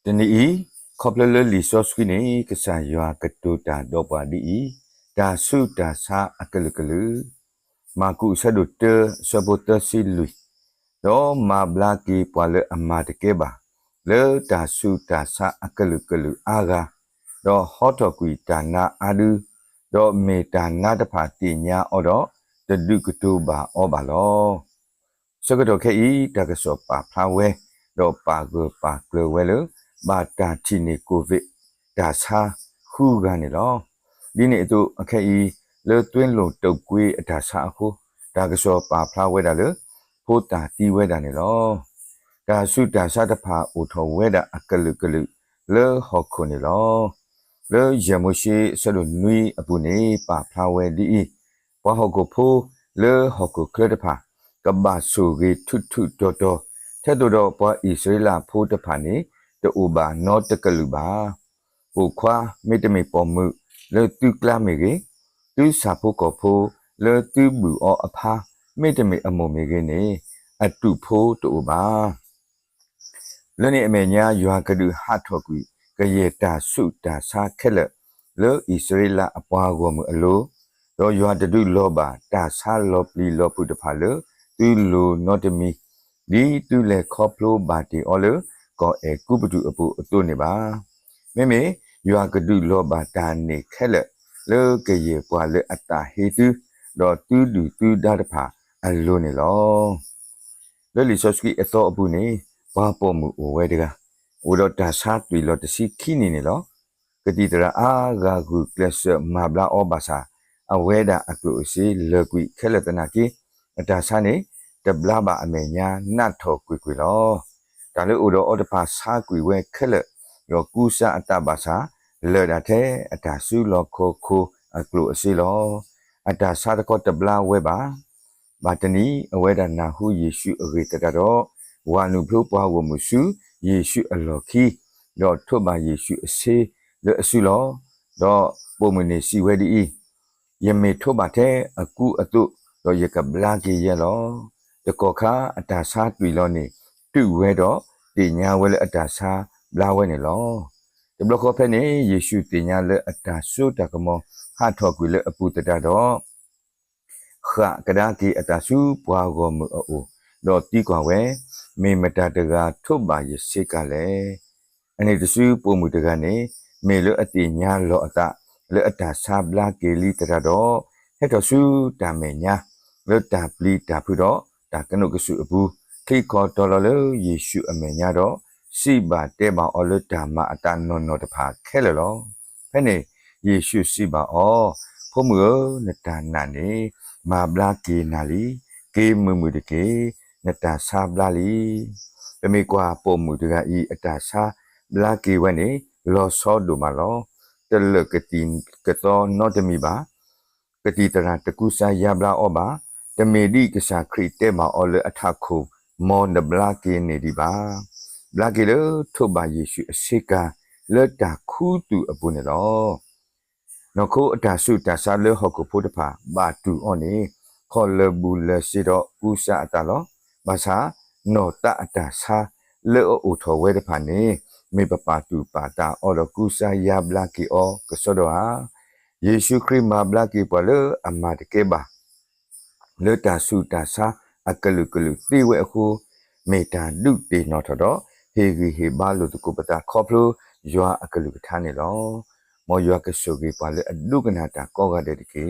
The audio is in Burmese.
တနေ့ဤခေါပလလလီဆော့စကိနေကဆာယွာကတူတာတော့ပါဒီဒါဆုတာစာအကလကလူမာကုဆဒုတဆဘတစီလူတော့မာဘလာကီပွာလအမာတကေပါလေတာဆုတာစာအကလကလူအာဂါတော့ဟောတော်ကွီတာနာအာဒူတော့မေတာနာတဖာတိညာအော်တော့တဒုကတူပါအော်ပါလောစကတော့ခဲဤတကဆောပါဖလာဝဲတော့ပါကပါကလဝဲလေဘာတာချီနေကိုဗစ်ဒါစာခုကနေလောဒီနေ့တို့အခက်ဤလေတွင်းလုံတုတ်ကွေးအဒါစာအခုဒါကစောပါဖလာဝဲတာလေဖို့တာတီးဝဲတာနေလောဒါစုဒါစာတဖာအိုထောဝဲတာအကလုကလုလေဟောခုနေလောလေရမရှိဆလူနွီအပူနေပါဖလာဝဲဒီဘဟောကိုဖိုးလေဟောကိုကလတဖာကဘာဆူဂီထွတ်ထွတ်တော်တော်ထဲတော်ပွားဣသရေလဖိုးတဖာနေတူဘာနောတကလူပါကိုခွာမေတ္တမေပေါ်မှုလေတုကလာမေကေသူစာဖို့ကောဖို့လေတုဘူးအောအဖာမေတ္တမေအမုံမေကေနေအတုဖို့တူပါလနေအမေညာယွာကဒူဟာထောကွီကရေတာစုတာစာခက်လက်လေဣစရေလအပွားကိုမှုအလိုတော့ယွာတဒုလောပါတာစာလောပလီလောဖုတဖာလေသူလိုနောတမီဒီသူလေခေါပလိုဘာတီအော်လေကောအေကုပတုအပူအတုနေပါမေမေယွာကဒုလောဘာတာနေခဲလက်လေကရေပွာလေအတာဟေတုတော့တူတူတူဒါတဖာအလိုနေလောလေလီဆော့စကီအသောအပူနေဘာပေါ်မှုဝဲတကဝတော့ဒါစာတွီလောတစီခိနေနေလောကတိတရာအာဂါဂုကလစမဘလာအောဘာစာအဝဲတာအကုစီလေကွီခဲလက်တနာကီအတာစာနေတဘလာဘာအမေညာနတ်ထောကွီကွီလောဒါလေဥတော်အော်တဖာစာကွီဝဲခက်လက်ရောကူစာအတဘာစာလေဒါတဲ့အတာစုလောခိုခိုအကလုအစီလောအတာစာတကောတဘလာဝဲပါဘာတနီအဝဲဒါနာဟုယေရှုအဂေတကတော့ဝါနုဖလို့ပွားဝမှုစုယေရှုအလော်ခီတော့ထွတ်ပါယေရှုအစေလေအစုလောတော့ပုံမနေစီဝဲဒီယမေထွတ်ပါတဲ့အကူအတုတော့ယကဘလာကြီးရလောတကောခါအတာစာတွီလောနေတူဝဲတော့တင်ညာဝဲလေအတာစာဘလာဝဲနေလောတဘလခောဖဲနေယေရှုတင်ညာလေအတာဆုတကမောဟာထောကွေလေအပူတတတော့ခကဒါကီအတာစုပွားကောမအိုတော့တီကွာဝဲမေမတာတကထုတ်ပါရစိကလည်းအနေတစုပုံမှုတကနေမေလေအတင်ညာလောအတာလေအတာစာဘလာကေလီတတတော့ဟဲ့တော့စုတာမေညာလေတာပလီတာဖူတော့တာကနုကစုအပူခိခေါ်တော်လေယေရှုအမေညာတော့စိဘာတဲပါအော်လတာမအတန်နော်နော်တဖာခဲလေလောဖဲနေယေရှုစိဘာအော်ဖို့မူနတာနာနေမာဘလာကေနာလီကေမမှုတကေနတာဆာဘလာလီပမေကွာပုံမှုတကဤအတာဆာဘလာကေဝနေလောဆောဒူမာလောတလကတိကတော့နော့တမီပါကတိတရာတကုစာယဘလာအောပါတမေဒီကစားခရစ်တဲမှာအော်လအထခုမောနဘလာကေနေဒီပါဘလာကေလထုဘာယေရှုအစေကလတာခုတူအပူနေလောနခုအတာစုတာဆာလဟောကဖို့တဖာဘာတူအော်နေခေါ်လဘူလစီတော့ကုစာအတာလောဘာသာနောတအတာဆာလေအိုထောဝဲတဖာနေမေပပါတူပါတာအော်လကုစာယဘလာကေအောကဆောတော့ဟာယေရှုခရစ်မှာဘလာကေပေါ်လအမတကေပါလေတာစုတာဆာအကလုကလုတိဝဲအခုမေတာဒုတေနော်ထတော့ဟေဂီဟေဘာလို့တကုပတာခေါပလိုယွာအကလုကထားနေလောမောယွာကဆုကေပါလေအဒုကနာတာကောကတဲ့တကေ